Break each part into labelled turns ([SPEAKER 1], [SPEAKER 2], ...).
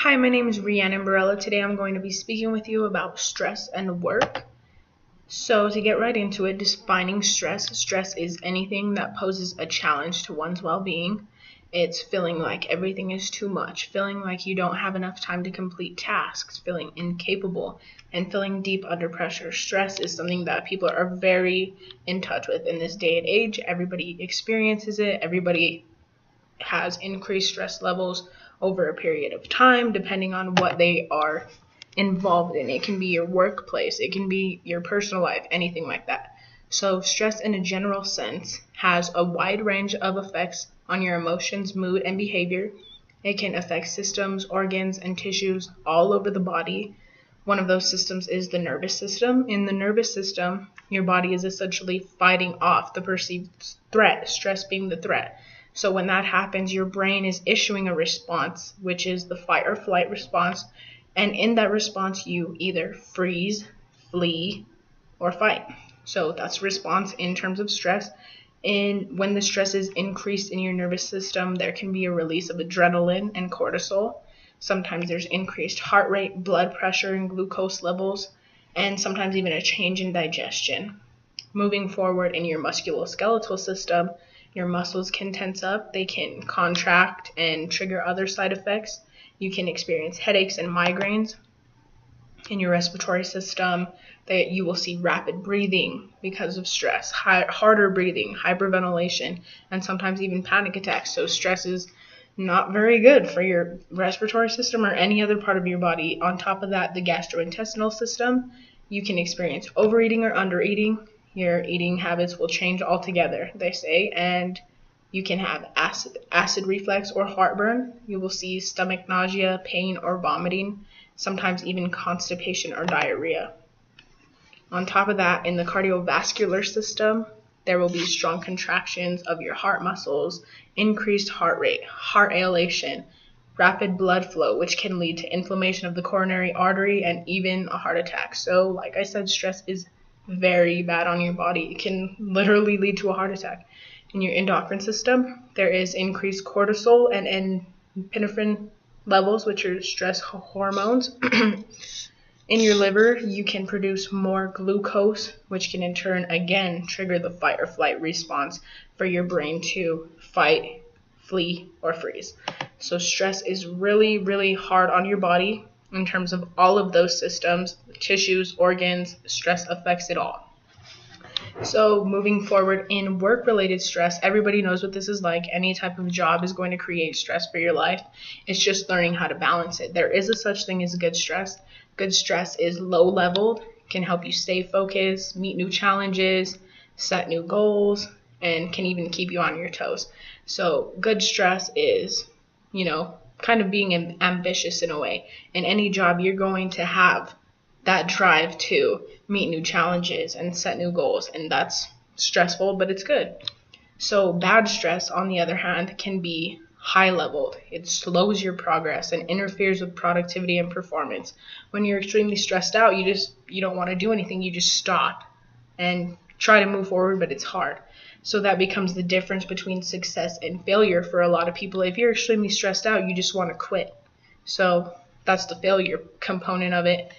[SPEAKER 1] Hi, my name is Rhiannon Barella. Today I'm going to be speaking with you about stress and work. So to get right into it, defining stress. Stress is anything that poses a challenge to one's well-being. It's feeling like everything is too much, feeling like you don't have enough time to complete tasks, feeling incapable, and feeling deep under pressure. Stress is something that people are very in touch with in this day and age. Everybody experiences it. Everybody has increased stress levels over a period of time, depending on what they are involved in. It can be your workplace, it can be your personal life, anything like that. So stress in a general sense has a wide range of effects on your emotions, mood, and behavior. It can affect systems, organs, and tissues all over the body. One of those systems is the nervous system. In the nervous system, your body is essentially fighting off the perceived threat, stress being the threat. So when that happens, your brain is issuing a response, which is the fight or flight response. And in that response, you either freeze, flee, or fight. So that's response in terms of stress. And when the stress is increased in your nervous system, there can be a release of adrenaline and cortisol. Sometimes there's increased heart rate, blood pressure, and glucose levels, and sometimes even a change in digestion. Moving forward in your musculoskeletal system, your muscles can tense up, they can contract and trigger other side effects. You can experience headaches and migraines. In your respiratory system, that you will see rapid breathing because of stress, harder breathing, hyperventilation, and sometimes even panic attacks. So stress is not very good for your respiratory system or any other part of your body. On top of that, the gastrointestinal system, you can experience overeating or undereating. Your eating habits will change altogether, they say, and you can have acid reflux or heartburn. You will see stomach nausea, pain, or vomiting, sometimes even constipation or diarrhea. On top of that, in the cardiovascular system, there will be strong contractions of your heart muscles, increased heart rate, heart dilation, rapid blood flow, which can lead to inflammation of the coronary artery and even a heart attack. So, like I said, stress is very bad on your body. It can literally lead to a heart attack. In your endocrine system, there is increased cortisol and epinephrine levels, which are stress hormones. In your liver, you can produce more glucose, which can in turn again trigger the fight or flight response for your brain to fight, flee, or freeze. So stress is really, really hard on your body. In terms of all of those systems, tissues, organs, stress affects it all. So moving forward in work-related stress, everybody knows what this is like. Any type of job is going to create stress for your life. It's just learning how to balance it. There is a such thing as good stress. Good stress is low-leveled, can help you stay focused, meet new challenges, set new goals, and can even keep you on your toes. So good stress is, kind of being ambitious in a way. In any job, you're going to have that drive to meet new challenges and set new goals, and that's stressful, but it's good. So bad stress, on the other hand, can be high-leveled. It slows your progress and interferes with productivity and performance. When you're extremely stressed out, you don't want to do anything. You just stop and try to move forward, but it's hard. So that becomes the difference between success and failure for a lot of people. If you're extremely stressed out, you just want to quit. So that's the failure component of it.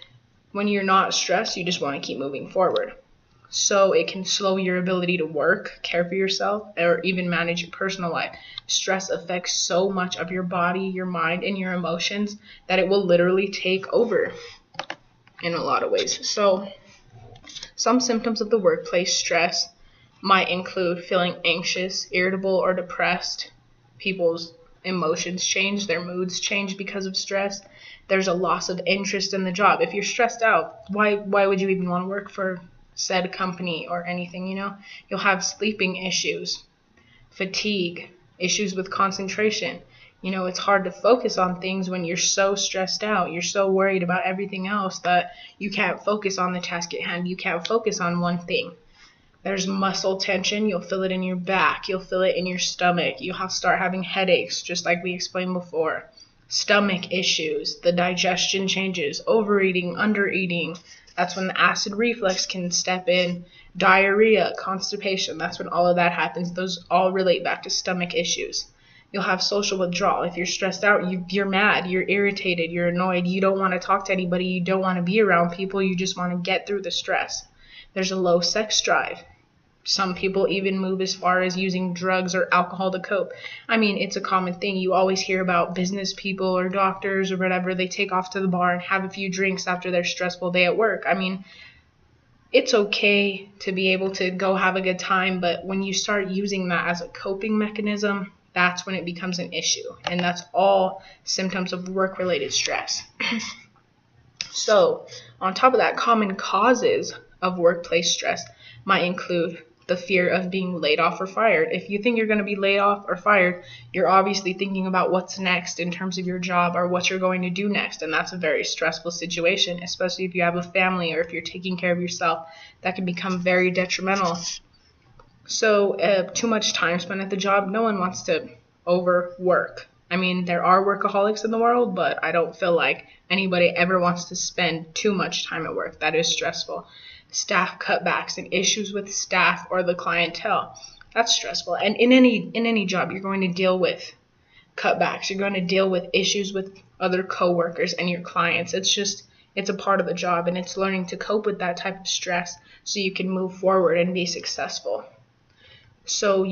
[SPEAKER 1] When you're not stressed, you just want to keep moving forward. So it can slow your ability to work, care for yourself, or even manage your personal life. Stress affects so much of your body, your mind, and your emotions that it will literally take over in a lot of ways. So some symptoms of the workplace stress might include feeling anxious, irritable, or depressed. People's emotions change, their moods change because of stress. There's a loss of interest in the job. If you're stressed out, why would you even want to work for said company or anything, You'll have sleeping issues, fatigue, issues with concentration. It's hard to focus on things when you're so stressed out. You're so worried about everything else that you can't focus on the task at hand. You can't focus on one thing. There's muscle tension. You'll feel it in your back. You'll feel it in your stomach. You'll start having headaches, just like we explained before. Stomach issues, the digestion changes, overeating, undereating. That's when the acid reflux can step in. Diarrhea, constipation, that's when all of that happens. Those all relate back to stomach issues. You'll have social withdrawal. If you're stressed out, you're mad, you're irritated, you're annoyed, you don't want to talk to anybody, you don't want to be around people, you just want to get through the stress. There's a low sex drive. Some people even move as far as using drugs or alcohol to cope. I mean, it's a common thing. You always hear about business people or doctors or whatever. They take off to the bar and have a few drinks after their stressful day at work. I mean, it's okay to be able to go have a good time, but when you start using that as a coping mechanism, that's when it becomes an issue. And that's all symptoms of work-related stress. So, on top of that, common causes of workplace stress might include the fear of being laid off or fired. If you think you're going to be laid off or fired, you're obviously thinking about what's next in terms of your job or what you're going to do next. And that's a very stressful situation, especially if you have a family or if you're taking care of yourself. That can become very detrimental. So too much time spent at the job, no one wants to overwork. I mean, there are workaholics in the world, but I don't feel like anybody ever wants to spend too much time at work. That is stressful. Staff cutbacks and issues with staff or the clientele. That's stressful. And in any job, you're going to deal with cutbacks. You're going to deal with issues with other coworkers and your clients. It's a part of the job, and it's learning to cope with that type of stress so you can move forward and be successful. So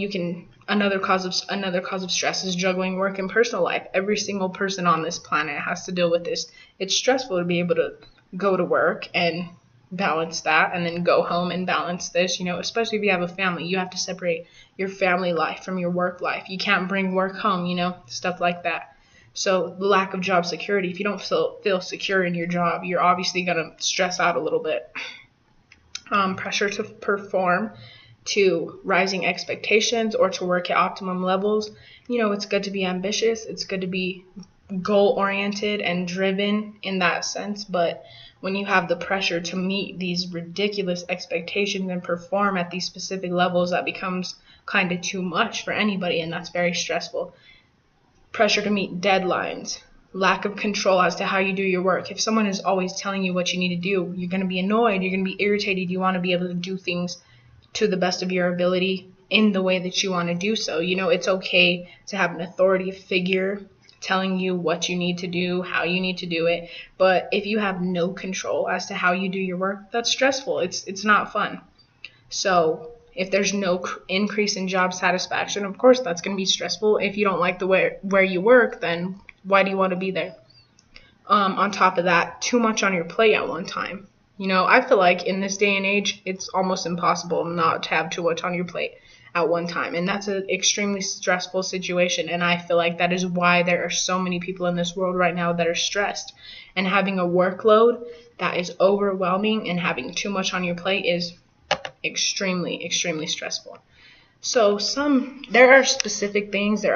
[SPEAKER 1] another cause of stress is juggling work and personal life. Every single person on this planet has to deal with this. It's stressful to be able to go to work and balance that and then go home and balance this, especially if you have a family. You have to separate your family life from your work life. You can't bring work home, stuff like that. So the lack of job security, if you don't feel secure in your job, you're obviously going to stress out a little bit. Pressure to perform, to rising expectations, or to work at optimum levels. It's good to be ambitious. It's good to be goal-oriented and driven in that sense, but when you have the pressure to meet these ridiculous expectations and perform at these specific levels, that becomes kind of too much for anybody, and that's very stressful. Pressure to meet deadlines, lack of control as to how you do your work. If someone is always telling you what you need to do, you're going to be annoyed, you're going to be irritated, you want to be able to do things to the best of your ability in the way that you want to do so. It's okay to have an authority figure telling you what you need to do, how you need to do it. But if you have no control as to how you do your work, that's stressful. It's not fun. So if there's no increase in job satisfaction, of course that's going to be stressful. If you don't like the way where you work, then why do you want to be there? On top of that, too much on your plate at one time. I feel like in this day and age, it's almost impossible not to have too much on your plate at one time. And that's an extremely stressful situation. And I feel like that is why there are so many people in this world right now that are stressed. And having a workload that is overwhelming and having too much on your plate is extremely, extremely stressful. So there are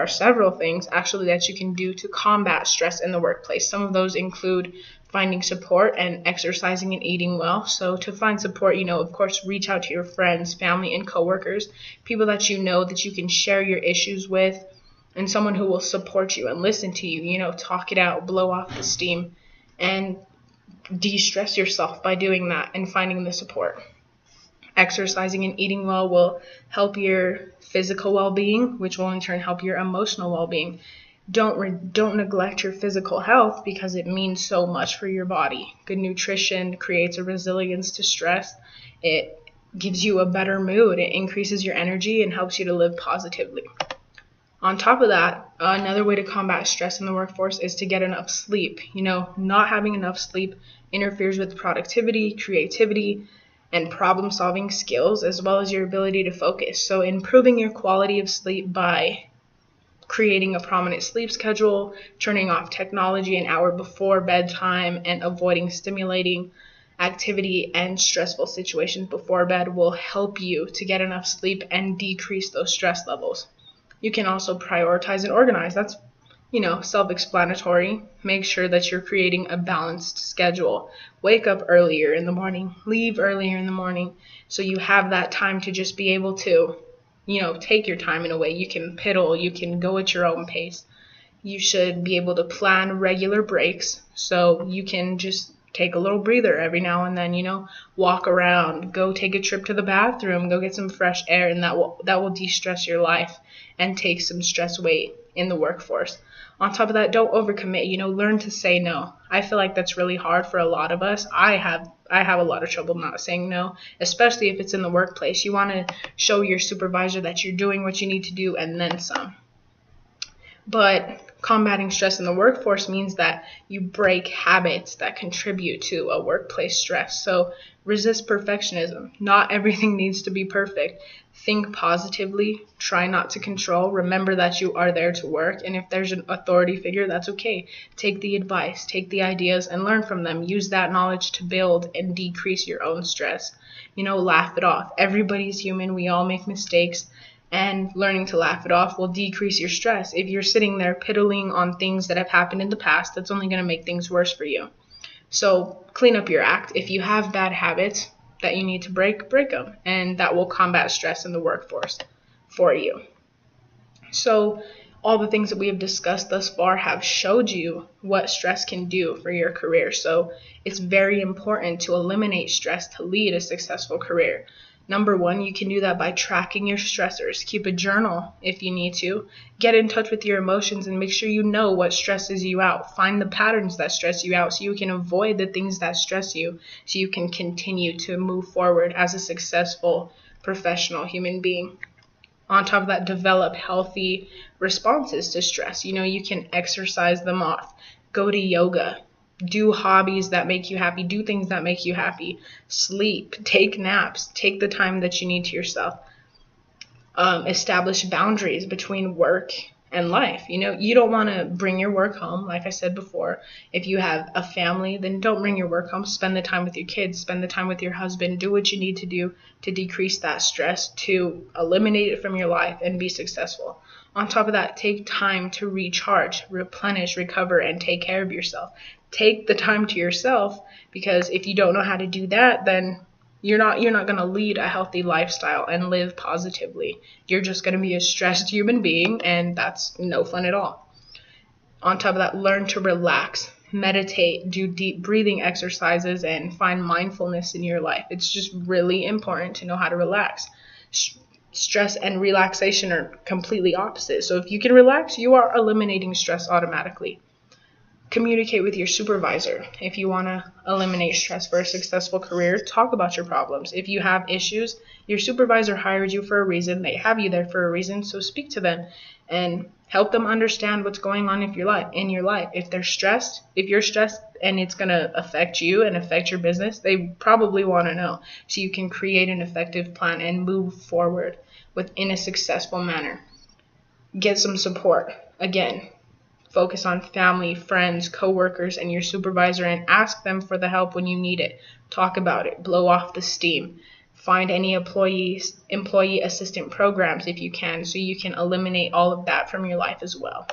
[SPEAKER 1] several things actually that you can do to combat stress in the workplace. Some of those include finding support and exercising and eating well. So to find support, of course, reach out to your friends, family, and coworkers, people that that you can share your issues with, and someone who will support you and listen to you, talk it out, blow off the steam, and de-stress yourself by doing that and finding the support. Exercising and eating well will help your physical well-being, which will in turn help your emotional well-being. Don't neglect your physical health because it means so much for your body. Good nutrition creates a resilience to stress. It gives you a better mood. It increases your energy and helps you to live positively. On top of that, another way to combat stress in the workforce is to get enough sleep. Not having enough sleep interferes with productivity, creativity, and problem-solving skills, as well as your ability to focus. So improving your quality of sleep by creating a prominent sleep schedule, turning off technology an hour before bedtime, and avoiding stimulating activity and stressful situations before bed will help you to get enough sleep and decrease those stress levels. You can also prioritize and organize. That's self-explanatory. Make sure that you're creating a balanced schedule. Wake up earlier in the morning, leave earlier in the morning, so you have that time to just be able to, take your time in a way. You can piddle, you can go at your own pace. You should be able to plan regular breaks so you can just take a little breather every now and then, walk around, go take a trip to the bathroom, go get some fresh air, and that will de-stress your life and take some stress weight in the workforce. On top of that, don't overcommit. Learn to say no. I feel like that's really hard for a lot of us. I have a lot of trouble not saying no, especially if it's in the workplace. You want to show your supervisor that you're doing what you need to do and then some. But combating stress in the workforce means that you break habits that contribute to a workplace stress. So resist perfectionism. Not everything needs to be perfect. Think positively. Try not to control. Remember that you are there to work. And if there's an authority figure, that's okay. Take the advice, take the ideas, and learn from them. Use that knowledge to build and decrease your own stress. Laugh it off. Everybody's human. We all make mistakes. And learning to laugh it off will decrease your stress. If you're sitting there piddling on things that have happened in the past, that's only going to make things worse for you. So clean up your act. If you have bad habits that you need to break them. And that will combat stress in the workforce for you. So all the things that we have discussed thus far have showed you what stress can do for your career. So it's very important to eliminate stress to lead a successful career. Number one, you can do that by tracking your stressors. Keep a journal if you need to. Get in touch with your emotions and make sure you know what stresses you out. Find the patterns that stress you out so you can avoid the things that stress you, so you can continue to move forward as a successful professional human being. On top of that, develop healthy responses to stress. You can exercise them off. Go to yoga. Do hobbies that make you happy. Do things that make you happy. Sleep. Take naps. Take the time that you need to yourself. Establish boundaries between work and life. You don't want to bring your work home. Like I said before, if you have a family, then don't bring your work home. Spend the time with your kids. Spend the time with your husband. Do what you need to do to decrease that stress, to eliminate it from your life and be successful. On top of that, take time to recharge, replenish, recover, and take care of yourself. Take the time to yourself, because if you don't know how to do that, then you're not going to lead a healthy lifestyle and live positively. You're just going to be a stressed human being, and that's no fun at all. On top of that, learn to relax, meditate, do deep breathing exercises, and find mindfulness in your life. It's just really important to know how to relax. Stress and relaxation are completely opposite. So if you can relax, you are eliminating stress automatically. Communicate with your supervisor. If you want to eliminate stress for a successful career, talk about your problems. If you have issues, your supervisor hired you for a reason. They have you there for a reason. So speak to them and help them understand what's going on in your life. If you're stressed and it's going to affect you and affect your business, they probably want to know, so you can create an effective plan and move forward within a successful manner. Get some support. Again, focus on family, friends, coworkers, and your supervisor, and ask them for the help when you need it. Talk about it. Blow off the steam. Find any employee assistant programs if you can, so you can eliminate all of that from your life as well.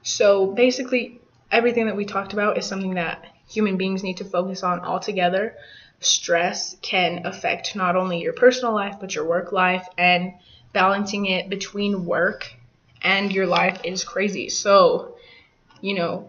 [SPEAKER 1] So basically, everything that we talked about is something that human beings need to focus on altogether. Stress can affect not only your personal life, but your work life, and balancing it between work and your life is crazy. So,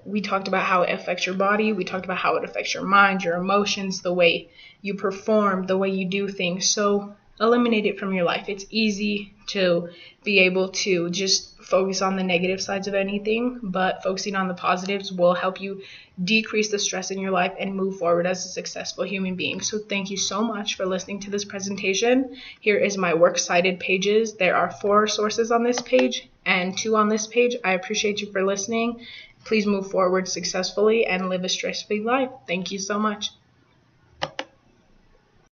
[SPEAKER 1] we talked about how it affects your body. We talked about how it affects your mind, your emotions, the way you perform, the way you do things. So eliminate it from your life. It's easy to be able to just focus on the negative sides of anything, but focusing on the positives will help you decrease the stress in your life and move forward as a successful human being. So thank you so much for listening to this presentation. Here is my works cited pages. There are 4 sources on this page and 2 on this page. I appreciate you for listening. Please move forward successfully and live a stress-free life. Thank you so much.